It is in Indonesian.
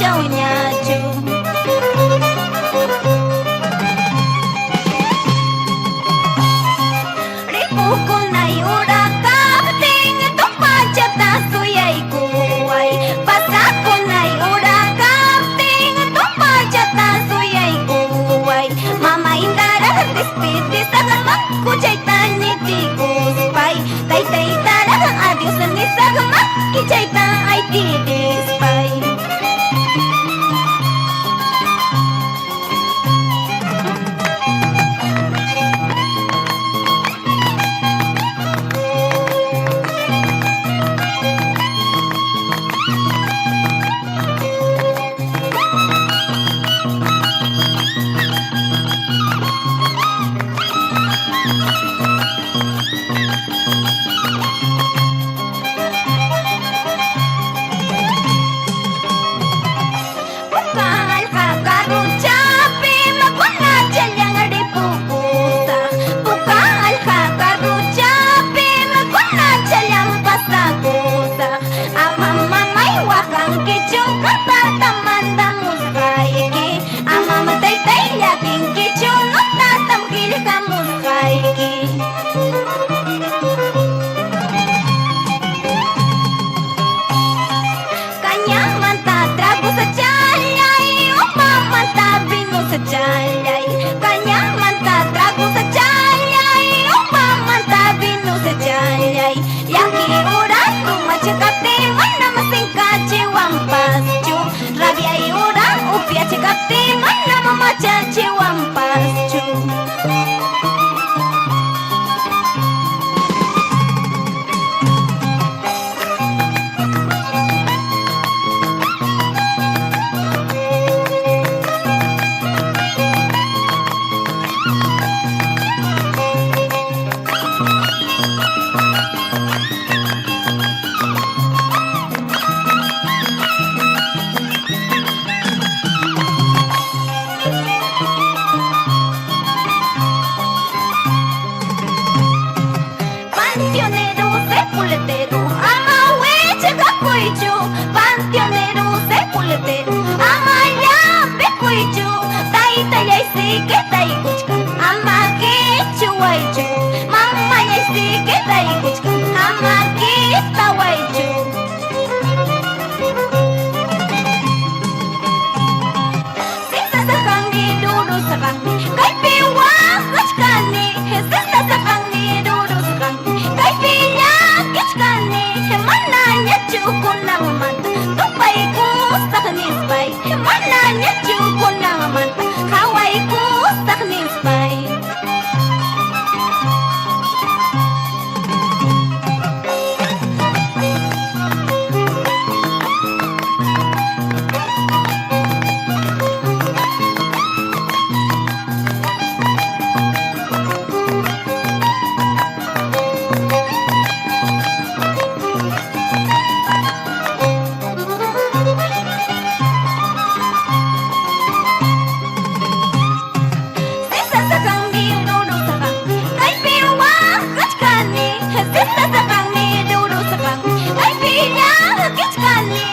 kacaunya cu. Ripuku nai udah kapting tumpah jatah suyai kuai. Pasaku nai udah kapting tumpah jatah suyai kuai. Mama indara dispiti sagan makku jaitan tikus pai. Tai tai tarang adios ni sagan makki jaitan ai tidis pai. Bukal kagaru capi makuna jalyang di pupusa. Bukal kagaru capi makuna jalyang pasakusa. Amam mamay wakang kicu kata tamandang muskaiki. Amam tay tay yaking kicu nutatam kili kamuskaiki. Kanya manta trago sa jalyay, umamanta bino sa jalyay. Kanya manta trago sa jalyay, umamanta bino sa jalyay. Yaki uran rumachakate manna masingkache wampaschu. Rabi ay uran upiachakate manna mamachache wampaschu. Panteonero sepultero, amawe chakakuichu. Panteonero sepultero, amaya bekuichu. Tai tai si que tai kuchka, ama que chuaichu. Mama ya si que tai kuchka, ama que tawaichu. Sisa sakang ni dulu sakang, kai piwa kuchkani. Sisa sakang ni dulu sakang, kai pinya kuchkani. Mananya cukup nama manta, tupai ku saknis pai. Mananya cukup nama manta, kawai ku saknis pai. Sisa sakang ni dulu sakang, kai piwa kuchkani. Sisa sakang ni dulu sakang, kai pinya kuchkani.